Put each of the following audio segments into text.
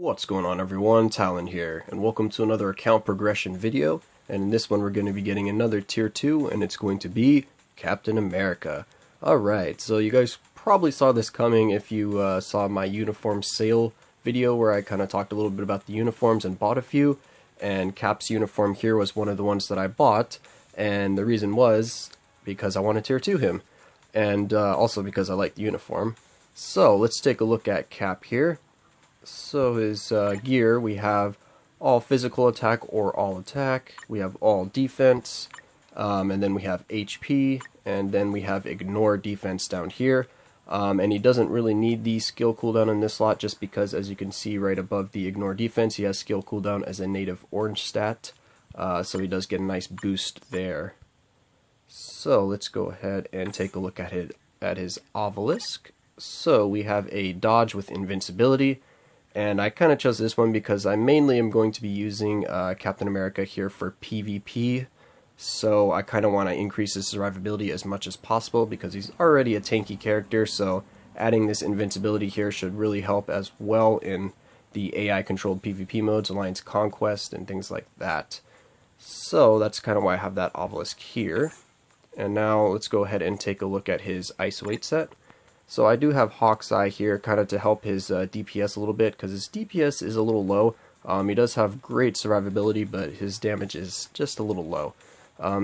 What's going on everyone, Talon here, and welcome to another account progression video, and in this one we're going to be getting another tier 2, and it's going to be Captain America. Alright, so you guys probably saw this coming if you saw my uniform sale video where I kind of talked a little bit about the uniforms and bought a few, and Cap's uniform here was one of the ones that I bought, and the reason was because I wanted tier 2 him, and also because I like the uniform. So let's take a look at Cap here. So his gear, we have all physical attack or all attack, we have all defense, and then we have HP, and then we have ignore defense down here. And he doesn't really need the skill cooldown in this slot just because, as you can see right above the ignore defense, he has skill cooldown as a native orange stat, so he does get a nice boost there. So let's go ahead and take a look at his obelisk. So we have a dodge with invincibility. And I kind of chose this one because I mainly am going to be using Captain America here for PvP. So I kind of want to increase his survivability as much as possible because he's already a tanky character. So adding this invincibility here should really help as well in the AI controlled PvP modes, Alliance Conquest, and things like that. So that's kind of why I have that obelisk here. And now let's go ahead and take a look at his Ice Weight set. So I do have Hawkeye here kind of to help his DPS a little bit because his DPS is a little low. He does have great survivability, but his damage is just a little low.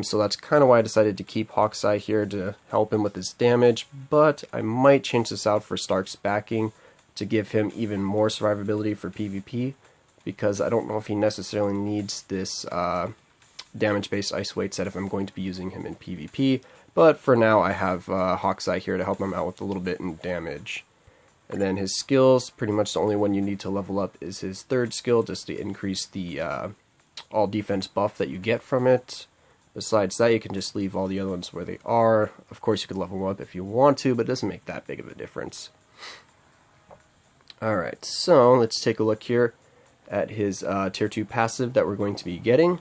So that's kind of why I decided to keep Hawkeye here to help him with his damage, but I might change this out for Stark's backing to give him even more survivability for PvP because I don't know if he necessarily needs this damage-based Ice Weight set if I'm going to be using him in PvP. But for now, I have Hawkeye here to help him out with a little bit in damage. And then his skills, pretty much the only one you need to level up is his third skill, just to increase the all defense buff that you get from it. Besides that, you can just leave all the other ones where they are. Of course, you could level them up if you want to, but it doesn't make that big of a difference. Alright, so let's take a look here at his tier 2 passive that we're going to be getting.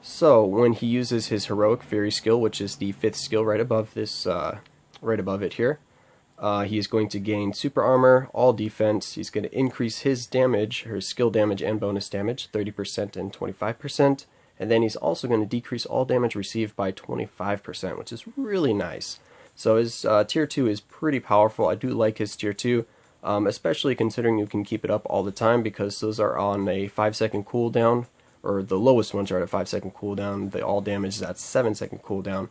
So when he uses his Heroic Fury skill, which is the 5th skill right above this, right above it here, he is going to gain super armor, all defense. He's going to increase his damage, his skill damage and bonus damage, 30% and 25%. And then he's also going to decrease all damage received by 25%, which is really nice. So his tier 2 is pretty powerful. I do like his tier 2, especially considering you can keep it up all the time because those are on a 5-second cooldown. Or the lowest ones are at a 5-second cooldown, the all damage is at 7-second cooldown.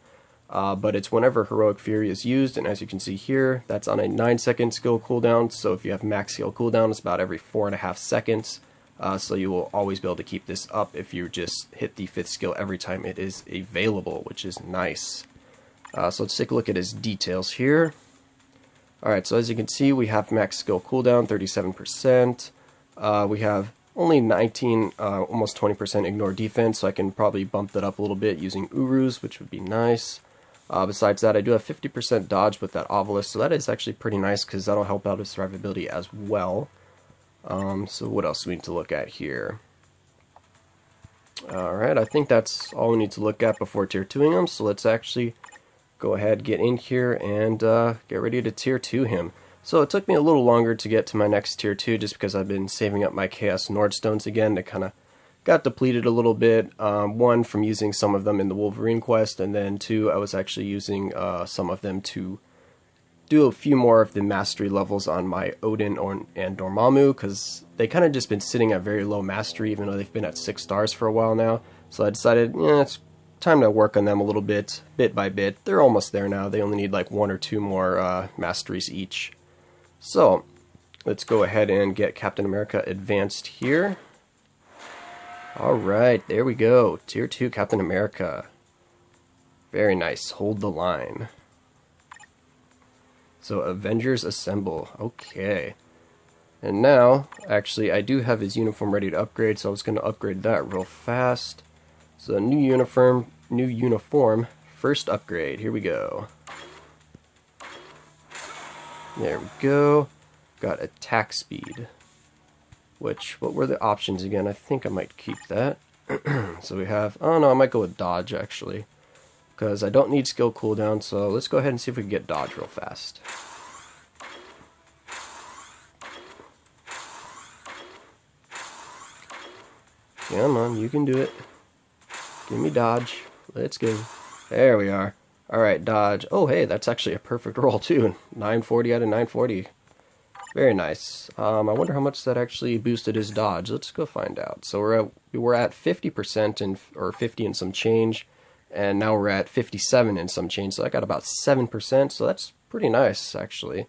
But it's whenever Heroic Fury is used, and as you can see here, that's on a 9-second skill cooldown, so if you have max skill cooldown, it's about every 4.5 seconds. So you will always be able to keep this up if you just hit the 5th skill every time it is available, which is nice. So let's take a look at his details here. Alright, so as you can see, we have max skill cooldown, 37%. We have only 19, almost 20% ignore defense, so I can probably bump that up a little bit using Urus, which would be nice. Besides that, I do have 50% dodge with that obelisk, so that is actually pretty nice because that'll help out his survivability as well. So what else do we need to look at here? Alright, I think that's all we need to look at before tier 2ing him, so let's actually go ahead, get in here, and get ready to tier 2 him. So it took me a little longer to get to my next tier 2 just because I've been saving up my Chaos Nordstones again. They kind of got depleted a little bit. One, from using some of them in the Wolverine quest, and then two, I was actually using some of them to do a few more of the mastery levels on my Odin and Dormammu because they kind of just been sitting at very low mastery even though they've been at 6 stars for a while now. So I decided, it's time to work on them a little bit by bit. They're almost there now. They only need like 1 or 2 more masteries each. So, let's go ahead and get Captain America advanced here. Alright, there we go. Tier 2 Captain America. Very nice. Hold the line. So, Avengers Assemble. Okay. And now, actually, I do have his uniform ready to upgrade, so I was going to upgrade that real fast. So, new uniform, first upgrade. Here we go. There we go. Got attack speed. Which, what were the options again? I think I might keep that. So we have, oh no, I might go with dodge actually. Because I don't need skill cooldown, so let's go ahead and see if we can get dodge real fast. Come on, you can do it. Give me dodge. Let's go. There we are. Alright, dodge. Oh, hey, that's actually a perfect roll, too. 940 out of 940. Very nice. I wonder how much that actually boosted his dodge. Let's go find out. So we're at 50% or 50 and some change, and now we're at 57 and some change. So I got about 7%. So that's pretty nice, actually.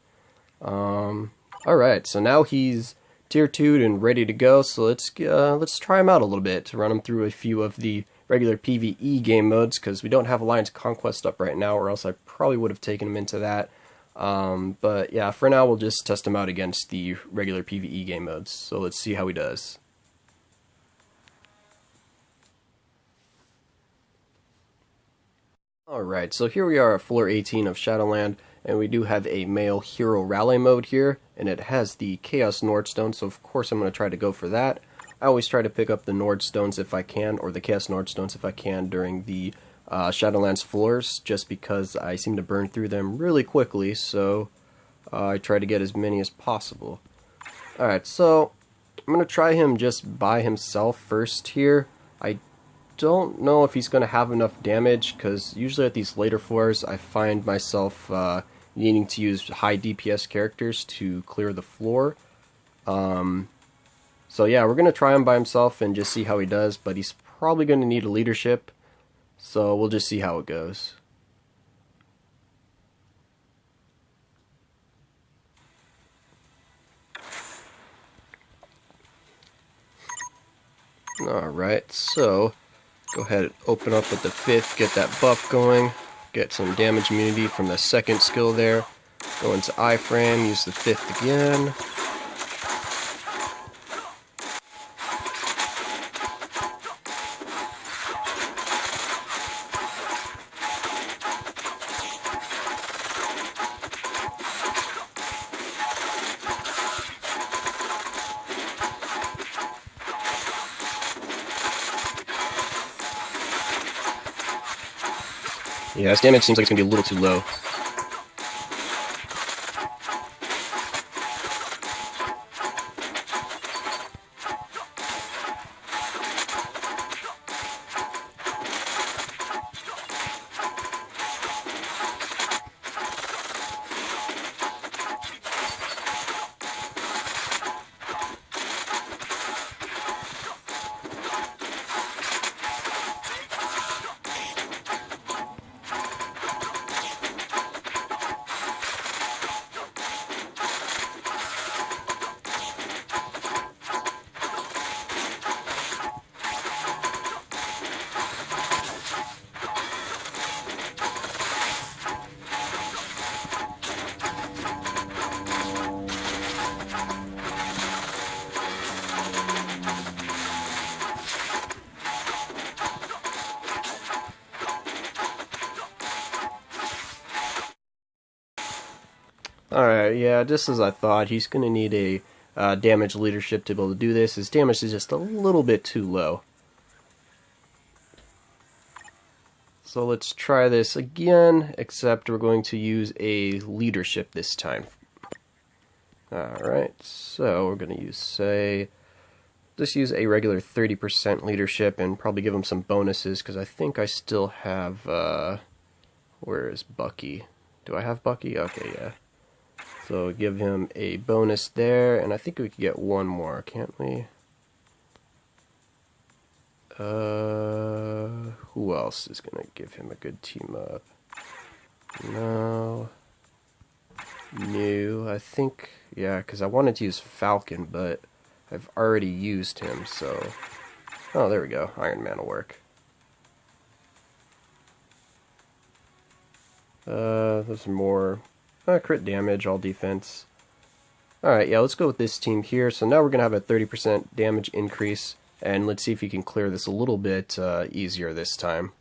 Alright, so now he's tier 2'd and ready to go. So let's try him out a little bit to run him through a few of the regular PvE game modes, because we don't have Alliance Conquest up right now, or else I probably would have taken him into that. But yeah, for now we'll just test him out against the regular PvE game modes. So let's see how he does. Alright, so here we are at floor 18 of Shadowland, and we do have a male hero rally mode here, and it has the Chaos Nordstone, so of course I'm going to try to go for that. I always try to pick up the Nordstones if I can, or the Chaos Nordstones if I can, during the Shadowlands floors, just because I seem to burn through them really quickly, so I try to get as many as possible. Alright, so I'm going to try him just by himself first here. I don't know if he's going to have enough damage, because usually at these later floors I find myself needing to use high DPS characters to clear the floor. So yeah, we're going to try him by himself and just see how he does, but he's probably going to need a leadership, so we'll just see how it goes. Alright, so go ahead and open up with the 5th, get that buff going, get some damage immunity from the 2nd skill there, go into iframe, use the 5th again. Yeah, his damage seems like it's going to be a little too low. Alright, yeah, just as I thought, he's going to need a damage leadership to be able to do this. His damage is just a little bit too low. So let's try this again, except we're going to use a leadership this time. Alright, so we're going to use, say, just use a regular 30% leadership and probably give him some bonuses, because I think I still have, where is Bucky? Do I have Bucky? Okay, yeah. So give him a bonus there, and I think we could get one more, can't we? Who else is going to give him a good team up? No. New, I think, yeah, because I wanted to use Falcon, but I've already used him, so... Oh, there we go. Iron Man will work. Those are more... crit damage, all defense. Alright, yeah, let's go with this team here. So now we're going to have a 30% damage increase, and let's see if we can clear this a little bit easier this time.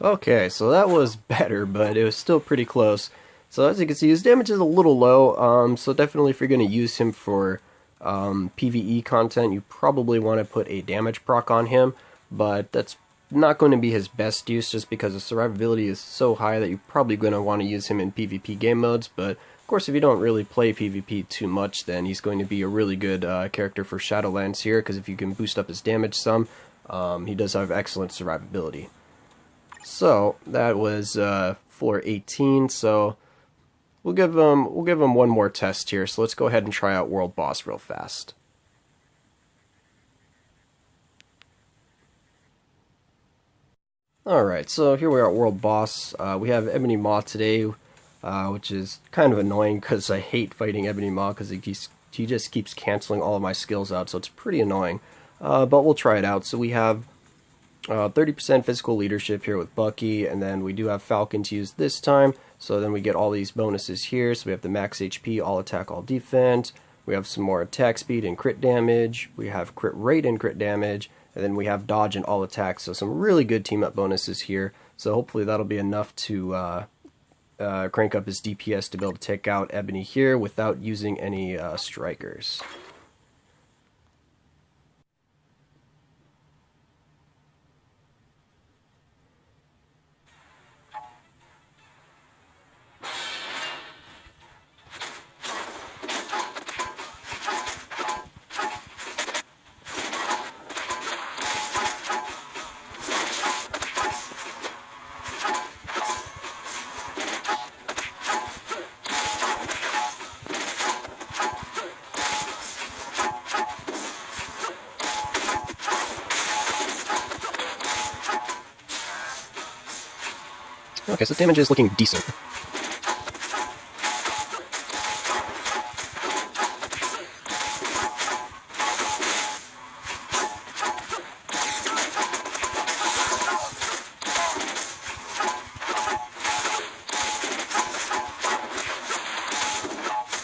Okay, so that was better, but it was still pretty close. So as you can see, his damage is a little low, so definitely if you're going to use him for PvE content, you probably want to put a damage proc on him, but that's not going to be his best use just because the survivability is so high that you're probably going to want to use him in PvP game modes, but of course if you don't really play PvP too much, then he's going to be a really good character for Shadowlands here, because if you can boost up his damage some, he does have excellent survivability. So that was floor 18. So we'll give him one more test here. So let's go ahead and try out World Boss real fast. Alright, so here we are at World Boss. We have Ebony Maw today, which is kind of annoying because I hate fighting Ebony Maw because he just keeps canceling all of my skills out, so it's pretty annoying. But we'll try it out. So we have 30% physical leadership here with Bucky, and then we do have Falcon to use this time, so then we get all these bonuses here. So we have the max HP, all attack, all defense, we have some more attack speed and crit damage, we have crit rate and crit damage, and then we have dodge and all attack, so some really good team up bonuses here. So hopefully that'll be enough to crank up his DPS to be able to take out Ebony here without using any strikers. Okay, so damage is looking decent.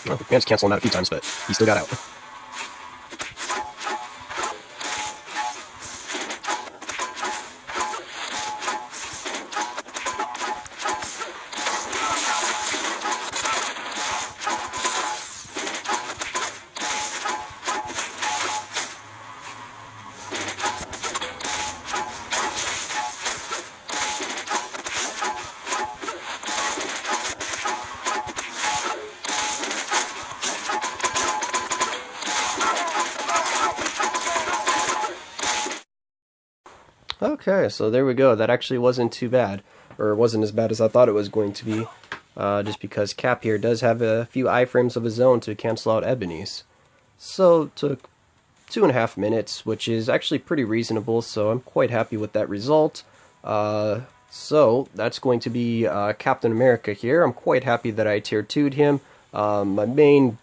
Well, we managed to cancel him out a few times, but he still got out. Okay, so there we go. That actually wasn't too bad, or wasn't as bad as I thought it was going to be, just because Cap here does have a few iframes of his own to cancel out Ebony's. So it took 2.5 minutes, which is actually pretty reasonable, so I'm quite happy with that result. So that's going to be Captain America here. I'm quite happy that I tier 2'd him. My main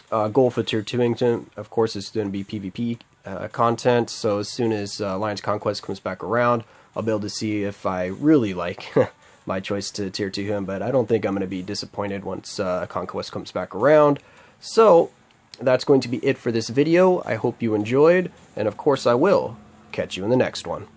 goal for tier 2ing him, of course, is going to be PvP content, so as soon as Alliance Conquest comes back around, I'll be able to see if I really like my choice to tier 2 him, but I don't think I'm going to be disappointed once Conquest comes back around. So that's going to be it for this video. I hope you enjoyed, and of course I will catch you in the next one.